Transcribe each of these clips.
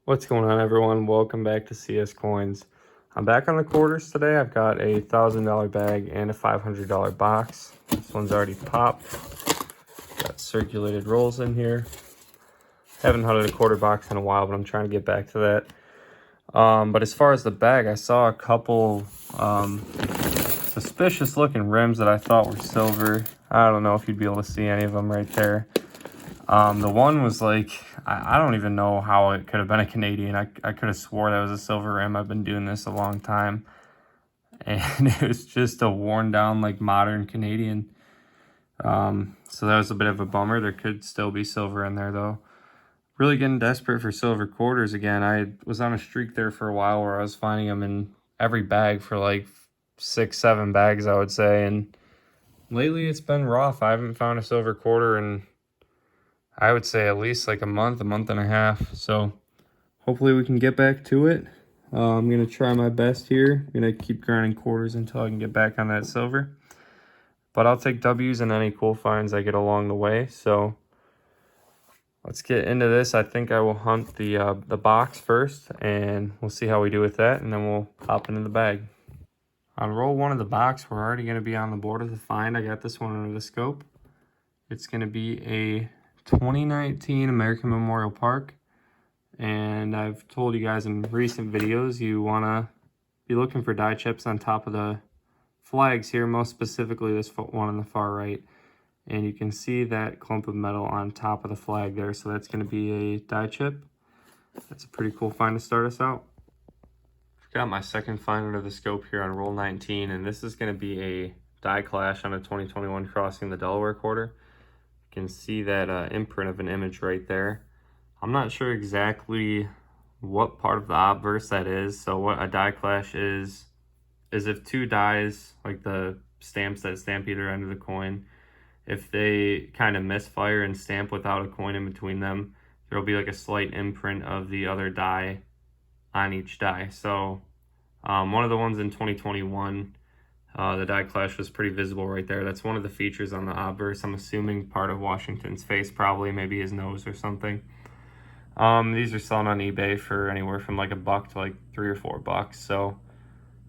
What's going on, everyone? Welcome back to CS Coins. I'm back on the quarters today. I've got a $1,000 bag and a $500 box. This one's already popped. Got circulated rolls in here. Haven't hunted a quarter box in a while, but I'm trying to get back to that. But as far as the bag, I saw a couple suspicious looking rims that I thought were silver. I don't know if you'd be able to see any of them right there. The one was like, I don't even know how it could have been a Canadian. I could have swore that was a silver rim. I've been doing this a long time. And it was just a worn down, like, modern Canadian. So that was a bit of a bummer. There could still be silver in there, though. Really getting desperate for silver quarters again. I was on a streak there for a while where I was finding them in every bag for like 6-7 bags, I would say. And lately it's been rough. I haven't found a silver quarter in, I would say, at least like a month and a half. So hopefully we can get back to it. I'm going to try my best here. I'm going to keep grinding quarters until I can get back on that silver. But I'll take W's and any cool finds I get along the way. So let's get into this. I think I will hunt the box first, and we'll see how we do with that, and then we'll hop into the bag. On roll one of the box, we're already going to be on the board with a find. I got this one under the scope. It's going to be a 2019 American Memorial Park, and I've told you guys in recent videos you want to be looking for die chips on top of the flags here, most specifically this one on the far right, and you can see that clump of metal on top of the flag there, so that's going to be a die chip. That's a pretty cool find to start us out. I've got my second find under the scope here on roll 19, and this is going to be a die clash on a 2021 Crossing the Delaware quarter. You can see that imprint of an image right there. I'm not sure exactly what part of the obverse that is. So what a die clash is if two dies, like the stamps that stamp either end of the coin, if they kind of misfire and stamp without a coin in between them, there'll be like a slight imprint of the other die on each die. So one of the ones in 2021, the die clash was pretty visible right there. That's one of the features on the obverse. I'm assuming part of Washington's face, probably, maybe his nose or something. These are selling on eBay for anywhere from like $1 to like $3 or $4. So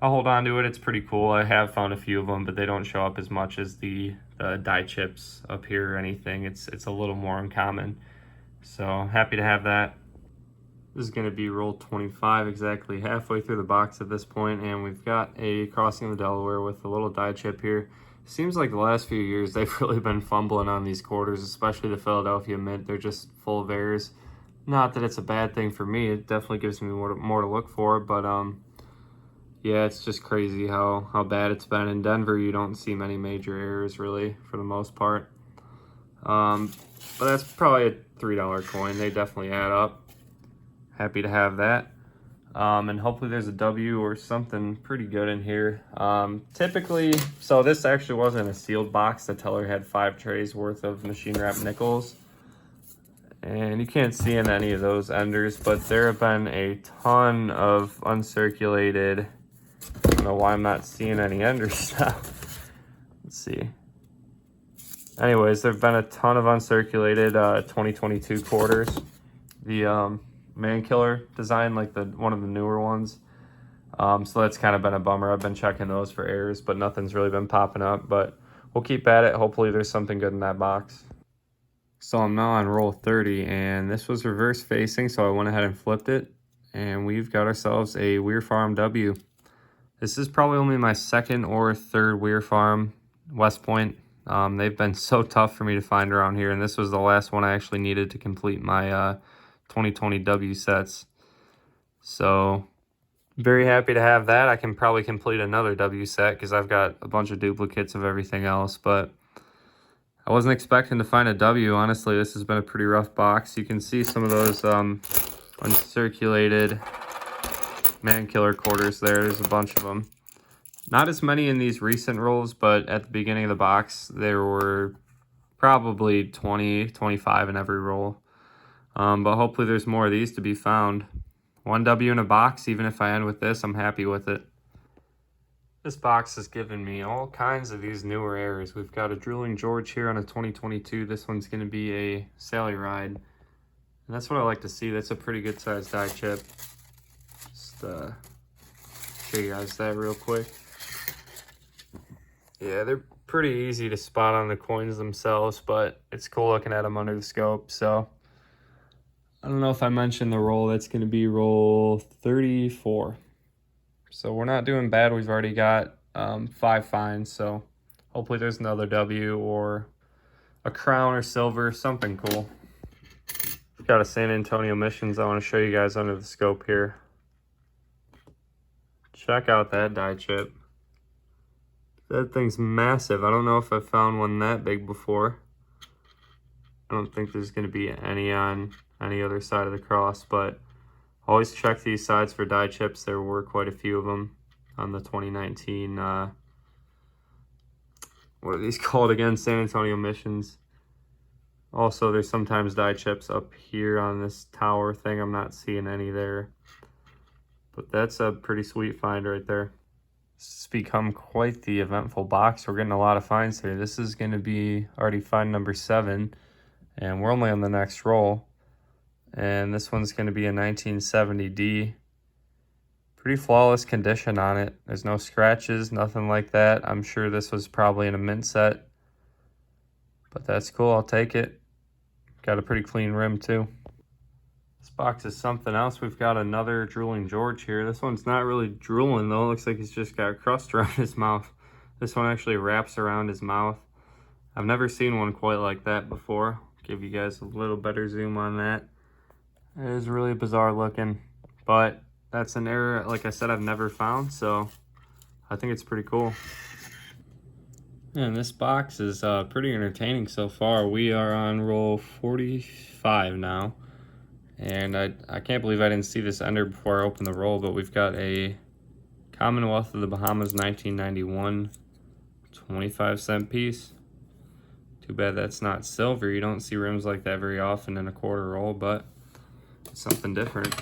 I'll hold on to it. It's pretty cool. I have found a few of them, but they don't show up as much as the die chips up here or anything. It's a little more uncommon. So happy to have that. This is going to be roll 25, exactly halfway through the box at this point, and we've got a Crossing the Delaware with a little die chip here. Seems like the last few years they've really been fumbling on these quarters, especially the Philadelphia Mint. They're just full of errors. Not that it's a bad thing for me. It definitely gives me more to look for, but yeah, it's just crazy how bad it's been. In Denver, you don't see many major errors, really, for the most part. But that's probably a $3 coin. They definitely add up. Happy to have that. And hopefully there's a W or something pretty good in here. Typically, so this actually wasn't a sealed box. The teller had 5 trays worth of machine wrap nickels. And you can't see in any of those enders, but there have been a ton of uncirculated. I don't know why I'm not seeing any enders now. Let's see. Anyways, there have been a ton of uncirculated 2022 quarters. The Man Killer design, like one of the newer ones. So that's kind of been a bummer. I've been checking those for errors, but nothing's really been popping up. But we'll keep at it. Hopefully there's something good in that box. So I'm now on roll 30, and this was reverse facing, so I went ahead and flipped it, and we've got ourselves a Weir Farm W. This is probably only my second or third Weir Farm West Point. They've been so tough for me to find around here, and this was the last one I actually needed to complete my 2020 W sets. So very happy to have that. I can probably complete another W set because I've got a bunch of duplicates of everything else, but I wasn't expecting to find a W. Honestly, this has been a pretty rough box. You can see some of those uncirculated Man Killer quarters there. There's a bunch of them. Not as many in these recent rolls, but at the beginning of the box, there were probably 20, 25 in every roll. But hopefully there's more of these to be found. One W in a box, even if I end with this, I'm happy with it. This box has given me all kinds of these newer errors. We've got a Drooling George here on a 2022. This one's going to be a Sally Ride. And that's what I like to see. That's a pretty good sized die chip. Just show you guys that real quick. Yeah, they're pretty easy to spot on the coins themselves, but it's cool looking at them under the scope. So I don't know if I mentioned the roll. That's going to be roll 34. So we're not doing bad. We've already got 5 finds. So hopefully there's another W or a crown or silver, something cool. We've got a San Antonio Missions I want to show you guys under the scope here. Check out that die chip. That thing's massive. I don't know if I've found one that big before. I don't think there's going to be any on any other side of the cross, but always check these sides for die chips. There were quite a few of them on the 2019, what are these called again? San Antonio Missions. Also, there's sometimes die chips up here on this tower thing. I'm not seeing any there. But that's a pretty sweet find right there. This has become quite the eventful box. We're getting a lot of finds here. This is going to be already find number 7. And we're only on the next roll. And this one's going to be a 1970D. Pretty flawless condition on it. There's no scratches, nothing like that. I'm sure this was probably in a mint set. But that's cool, I'll take it. Got a pretty clean rim too. This box is something else. We've got another Drooling George here. This one's not really drooling though. It looks like he's just got crust around his mouth. This one actually wraps around his mouth. I've never seen one quite like that before. Give you guys a little better zoom on that. It is really bizarre looking, but that's an error, like I said, I've never found, so I think it's pretty cool. And this box is pretty entertaining so far. We are on roll 45 now. And I can't believe I didn't see this ender before I opened the roll, but we've got a Commonwealth of the Bahamas 1991 25-cent piece. Too bad that's not silver. You don't see rims like that very often in a quarter roll, but it's something different.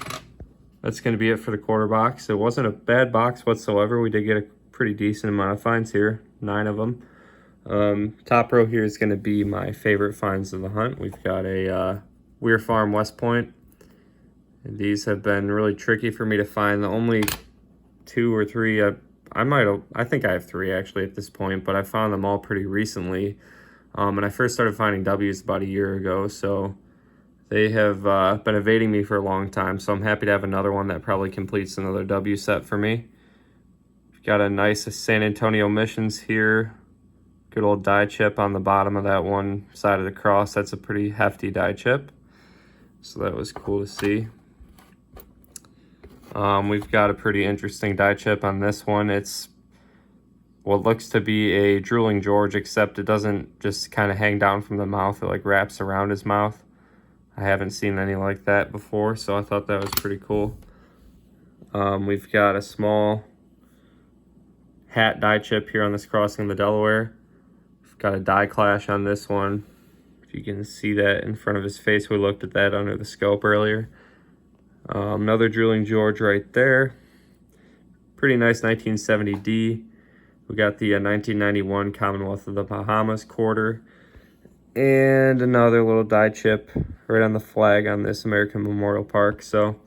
That's going to be it for the quarter box. It wasn't a bad box whatsoever. We did get a pretty decent amount of finds here, 9 of them. Top row here is going to be my favorite finds of the hunt. We've got a Weir Farm West Point. And these have been really tricky for me to find. The only 2 or 3, I think I have 3 actually at this point, but I found them all pretty recently. And I first started finding W's about a year ago, so they have been evading me for a long time. So I'm happy to have another one that probably completes another W set for me. We've got a nice San Antonio Missions here. Good old die chip on the bottom of that one side of the cross. That's a pretty hefty die chip. So that was cool to see. We've got a pretty interesting die chip on this one. It's what looks to be a Drooling George, except it doesn't just kind of hang down from the mouth. It like wraps around his mouth. I haven't seen any like that before, so I thought that was pretty cool. We've got a small hat die chip here on this crossing of the Delaware. We've got a die clash on this one. If you can see that in front of his face, we looked at that under the scope earlier. Another Drooling George right there. Pretty nice 1970D. We got the 1991 Commonwealth of the Bahamas quarter. And another little die chip right on the flag on this American Memorial Park. So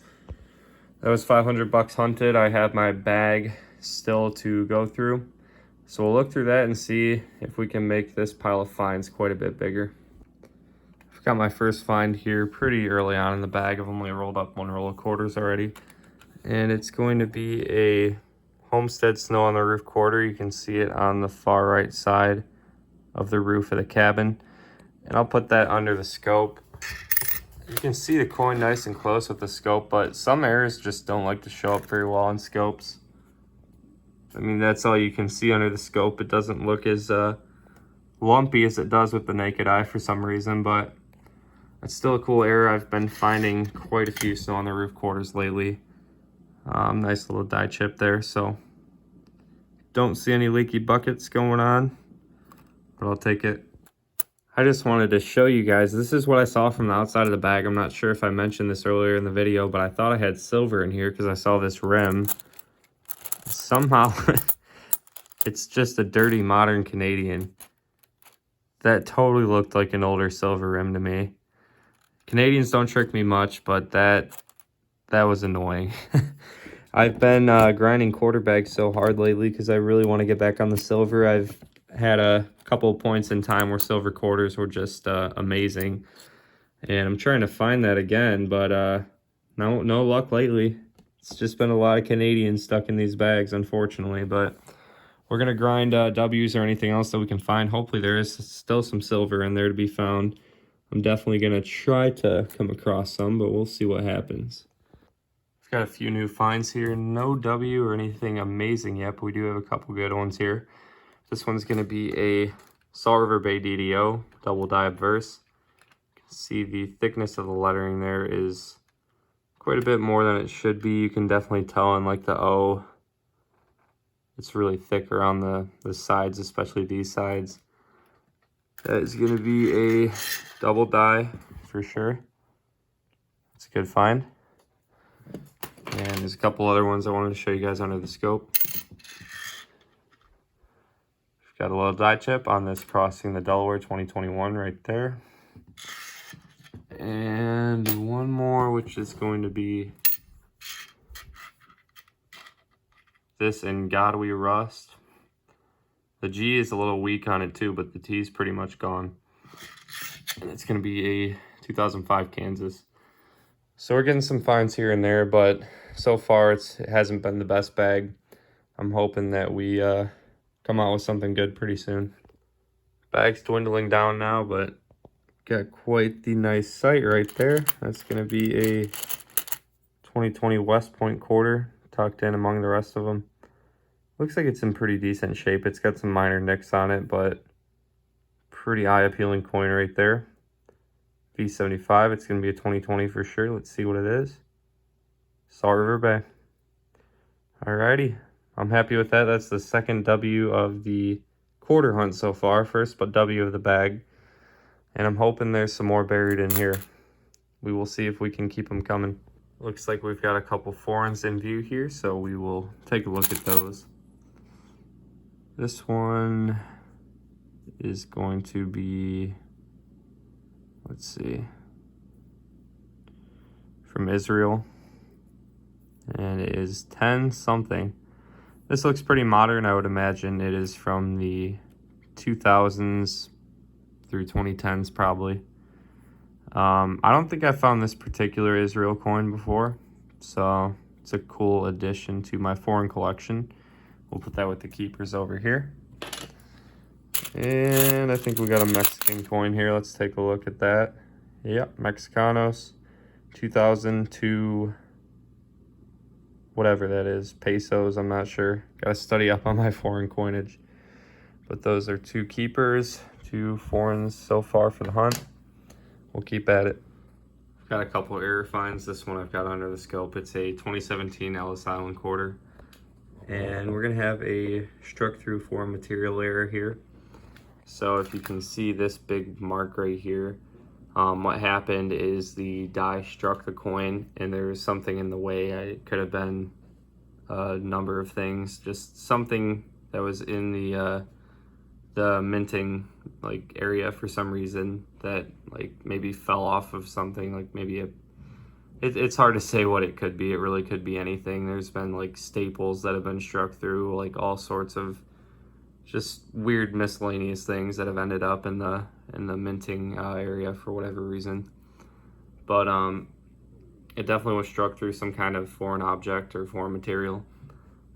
that was 500 bucks hunted. I have my bag still to go through. So we'll look through that and see if we can make this pile of finds quite a bit bigger. I've got my first find here pretty early on in the bag. I've only rolled up 1 roll of quarters already. And it's going to be a Homestead Snow on the Roof quarter. You can see it on the far right side of the roof of the cabin. And I'll put that under the scope. You can see the coin nice and close with the scope, but some errors just don't like to show up very well on scopes. I mean, that's all you can see under the scope. It doesn't look as lumpy as it does with the naked eye for some reason, but it's still a cool error. I've been finding quite a few Snow on the Roof quarters lately. Nice little die chip there, so don't see any leaky buckets going on, but I'll take it. I just wanted to show you guys, this is what I saw from the outside of the bag. I'm not sure if I mentioned this earlier in the video, but I thought I had silver in here because I saw this rim. Somehow, it's just a dirty modern Canadian. That totally looked like an older silver rim to me. Canadians don't trick me much, but that was annoying. I've been grinding quarterbacks so hard lately because I really want to get back on the silver. I've had a couple of points in time where silver quarters were just amazing. And I'm trying to find that again, but no luck lately. It's just been a lot of Canadians stuck in these bags, unfortunately. But we're going to grind W's or anything else that we can find. Hopefully there is still some silver in there to be found. I'm definitely going to try to come across some, but we'll see what happens. We've got a few new finds here. No W or anything amazing yet, but we do have a couple good ones here. This one's going to be a Salt River Bay DDO, double die obverse. See the thickness of the lettering there is quite a bit more than it should be. You can definitely tell in like the O, it's really thick around the sides, especially these sides. That is going to be a double die for sure. It's a good find. And there's a couple other ones I wanted to show you guys under the scope. We've got a little die chip on this Crossing the Delaware 2021 right there. And one more, which is going to be this Ngadawi Rust. The G is a little weak on it too, but the T is pretty much gone. And it's going to be a 2005 Kansas. So we're getting some finds here and there, but so far it hasn't been the best bag. I'm hoping that we come out with something good pretty soon. Bag's dwindling down now, but got quite the nice sight right there. That's going to be a 2020 West Point quarter tucked in among the rest of them. Looks like it's in pretty decent shape. It's got some minor nicks on it, but pretty eye-appealing coin right there. V75, it's going to be a 2020 for sure. Let's see what it is. Salt River Bay. Alrighty, I'm happy with that. That's the second W of the quarter hunt so far. First, but W of the bag. And I'm hoping there's some more buried in here. We will see if we can keep them coming. Looks like we've got a couple foreigns in view here, so we will take a look at those. This one is going to be, let's see, from Israel. And it is 10 something. This looks pretty modern. I would imagine it is from the 2000s through 2010s probably. I don't think I found this particular Israel coin before, so it's a cool addition to my foreign collection. We'll put that with the keepers over here. And I think we got a Mexican coin here. Let's take a look at that. Yep, Mexicanos, 2002, whatever that is, pesos, I'm not sure. Got to study up on my foreign coinage. But those are two keepers, two foreigns so far for the hunt. We'll keep at it. I've got a couple error finds. This one I've got under the scope. It's a 2017 Ellis Island quarter. And we're going to have a struck through form material error here. So if you can see this big mark right here, what happened is the die struck the coin and there was something in the way. It could have been a number of things, just something that was in the minting like area for some reason that like maybe fell off of something, like maybe it's hard to say what it could be. It really could be anything. There's been like staples that have been struck through, like all sorts of just weird miscellaneous things that have ended up in the minting area for whatever reason. But it definitely was struck through some kind of foreign object or foreign material.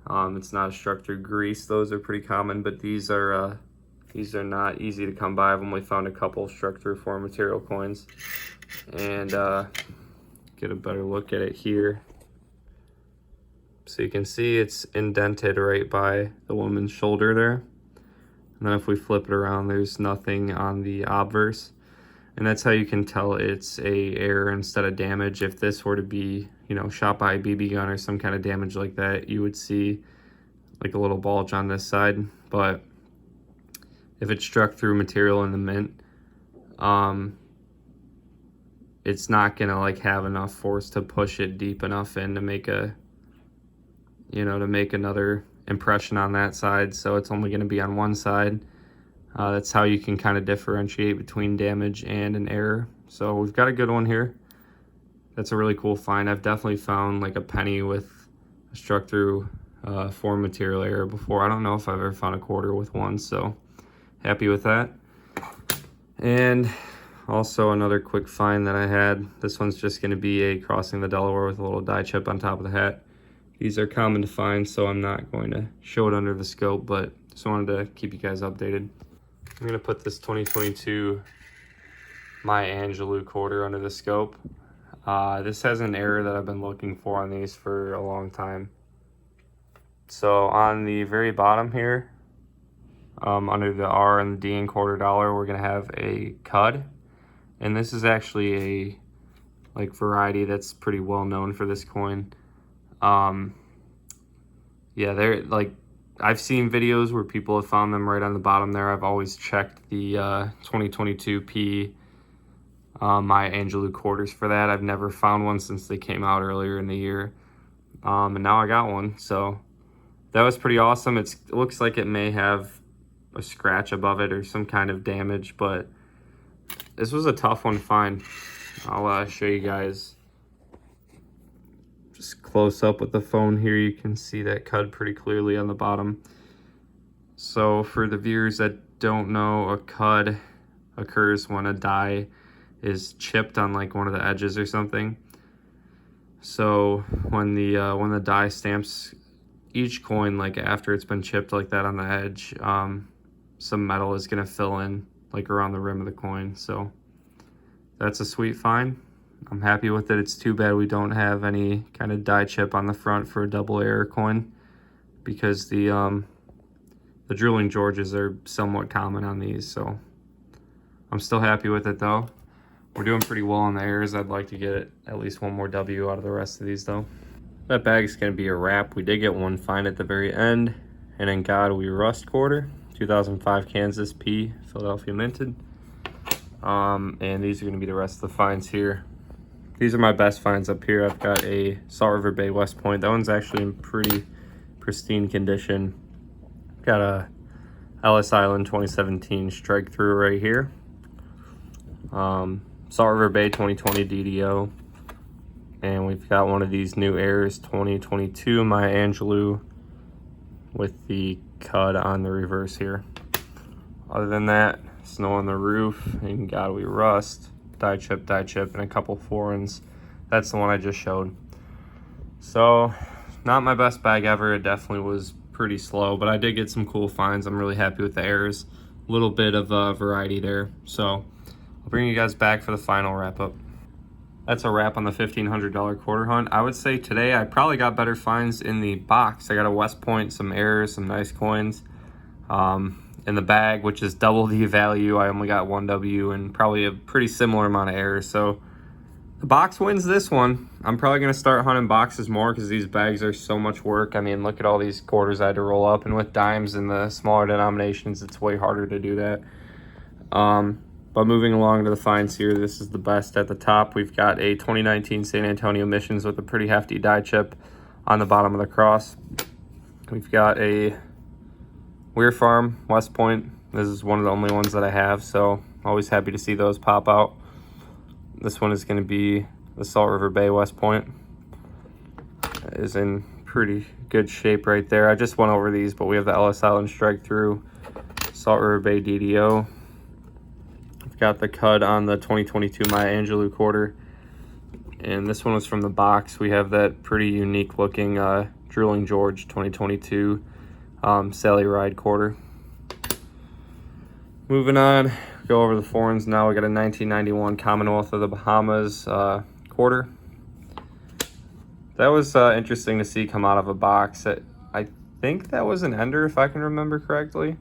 It's not struck through grease. Those are pretty common, but these are not easy to come by. I've only found a couple struck through foreign material coins. And get a better look at it here. So you can see it's indented right by the woman's shoulder there. And then if we flip it around, there's nothing on the obverse. And that's how you can tell it's a error instead of damage. If this were to be, you know, shot by a BB gun or some kind of damage like that, you would see like a little bulge on this side. But if it's struck through material in the mint, it's not gonna like have enough force to push it deep enough in to make a, you know, to make another impression on that side. So it's only gonna be on one side. That's how you can kind of differentiate between damage and an error. So we've got a good one here. That's a really cool find. I've definitely found like a penny with a struck through foreign material error before. I don't know if I've ever found a quarter with one, so happy with that. And also another quick find that I had. This one's just going to be a crossing the Delaware with a little die chip on top of the hat. These are common to find, so I'm not going to show it under the scope, but just wanted to keep you guys updated. I'm going to put this 2022 My Angelou quarter under the scope. This has an error that I've been looking for on these for a long time. So on the very bottom here, under the R and the D in $quarter, we're gonna have a cud, and this is actually a variety that's pretty well known for this coin. Yeah, they're like, I've seen videos where people have found them right on the bottom there. I've always checked the 2022 P My Angelou quarters for that. I've never found one since they came out earlier in the year, and now I got one, so that was pretty awesome. It looks like it may have a scratch above it or some kind of damage, but this was a tough one to find. I'll show you guys just close up with the phone here. You can see that cud pretty clearly on the bottom. So for the viewers that don't know, a cud occurs when a die is chipped on like one of the edges or something. So when the die stamps each coin, like after it's been chipped like that on the edge, some metal is gonna fill in like around the rim of the coin. So that's a sweet find. I'm happy with it. It's too bad we don't have any kind of die chip on the front for a double error coin, because the Drooling Georges are somewhat common on these. So I'm still happy with it though. We're doing pretty well on the errors. I'd like to get at least one more W out of the rest of these though. That bag's gonna be a wrap. We did get one find at the very end, and then God We Rust quarter, 2005 Kansas P, Philadelphia minted. And these are gonna be the rest of the finds here. These are my best finds up here. I've got a Salt River Bay West Point. That one's actually in pretty pristine condition. Got a Ellis Island 2017 strike through right here. Salt River Bay 2020 DDO. And we've got one of these new errors, 2022 My Angelou, with the cud on the reverse here. Other than that, Snow on the Roof and God We Rust, die chip, and a couple foreigns. That's the one I just showed. So, not my best bag ever. It definitely was pretty slow, but I did get some cool finds. I'm really happy with the errors. A little bit of variety there. So, I'll bring you guys back for the final wrap up. That's a wrap on the $1,500 quarter hunt. I would say today I probably got better finds in the box. I got a West Point, some errors, some nice coins. In the bag, which is double the value, I only got 1 W and probably a pretty similar amount of errors. So the box wins this one. I'm probably going to start hunting boxes more because these bags are so much work. I mean, look at all these quarters I had to roll up, and with dimes and the smaller denominations, it's way harder to do that. But moving along to the finds here, this is the best at the top. We've got a 2019 San Antonio Missions with a pretty hefty die chip on the bottom of the cross. We've got a Weir Farm West Point. This is one of the only ones that I have, so always happy to see those pop out. This one is going to be the Salt River Bay West Point. It is in pretty good shape right there. I just went over these, but we have the Ellis Island strike through, Salt River Bay DDO. I've got the cud on the 2022 My Angelou quarter, and this one was from the box. We have that pretty unique looking Drooling George 2022 Sally Ride quarter. Moving on, go over the foreigns now. We got a 1991 Commonwealth of the Bahamas quarter. That was interesting to see come out of a box. I think that was an ender, if I can remember correctly.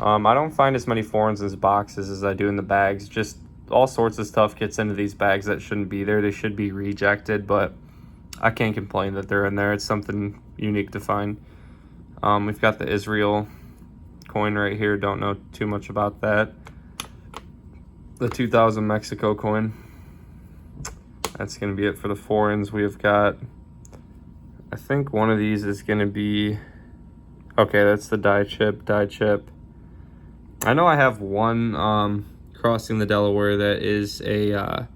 I don't find as many foreigns as boxes as I do in the bags. Just all sorts of stuff gets into these bags that shouldn't be there. They should be rejected, but I can't complain that they're in there. It's something unique to find. We've got the Israel coin right here. Don't know too much about that. The 2000 Mexico coin. That's going to be it for the foreigns. We've got, I think one of these is going to be, okay, that's the die chip. I know I have one Crossing the Delaware. That is a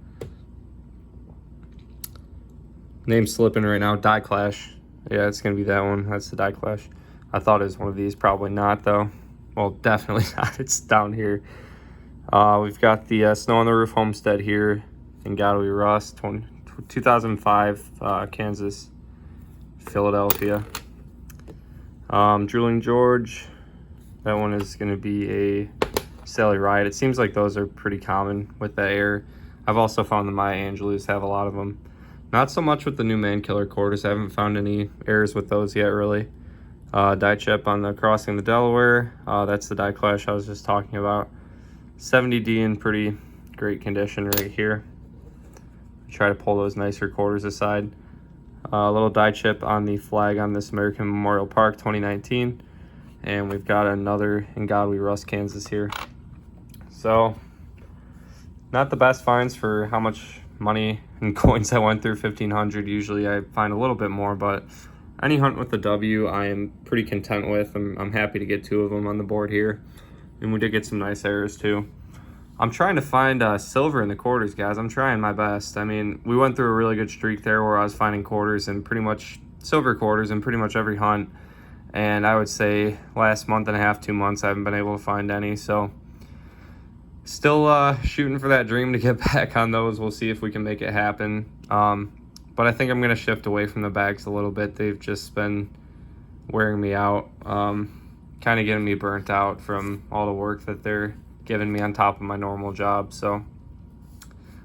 name slipping right now. Die Clash. Yeah, it's gonna be that one. That's the Die Clash. I thought it was one of these. Probably not though. Well, definitely not. It's down here. We've got the Snow on the Roof Homestead here in God We Rust, 2005, Kansas, Philadelphia. Drooling George, that one is going to be a Sally Ride. It seems like those are pretty common with the air. I've also found the Maya Angelus have a lot of them. Not so much with the new Mankiller quarters. I haven't found any airs with those yet, really. Die Chip on the Crossing the Delaware. That's the Die Clash I was just talking about. 70D in pretty great condition right here. Try to pull those nicer quarters aside. A little Die Chip on the flag on this American Memorial Park 2019. And we've got another in God We Rust, Kansas here. So, not the best finds for how much money and coins I went through, 1,500. Usually I find a little bit more, but any hunt with the W I am pretty content with. I'm happy to get 2 of them on the board here. And we did get some nice errors too. I'm trying to find silver in the quarters, guys. I'm trying my best. I mean, we went through a really good streak there where I was finding quarters and pretty much silver quarters in pretty much every hunt. And I would say last month and a half, 2 months, I haven't been able to find any. So still shooting for that dream to get back on those. We'll see if we can make it happen. But I think I'm going to shift away from the bags a little bit. They've just been wearing me out. Kind of getting me burnt out from all the work that they're giving me on top of my normal job. So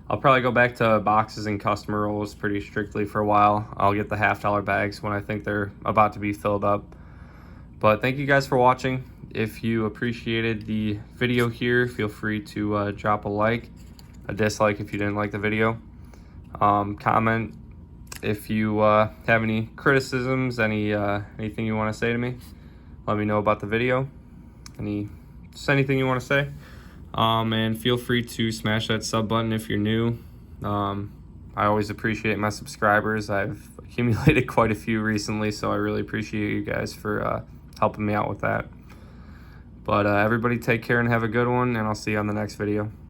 I'll probably go back to boxes and customer rolls pretty strictly for a while. I'll get the $50 bags when I think they're about to be filled up. But thank you guys for watching. If you appreciated the video here, feel free to drop a like, a dislike if you didn't like the video. Comment if you have any criticisms, anything you want to say to me. Let me know about the video. Just anything you want to say. And feel free to smash that sub button if you're new. I always appreciate my subscribers. I've accumulated quite a few recently, so I really appreciate you guys for helping me out with that. But everybody take care and have a good one, and I'll see you on the next video.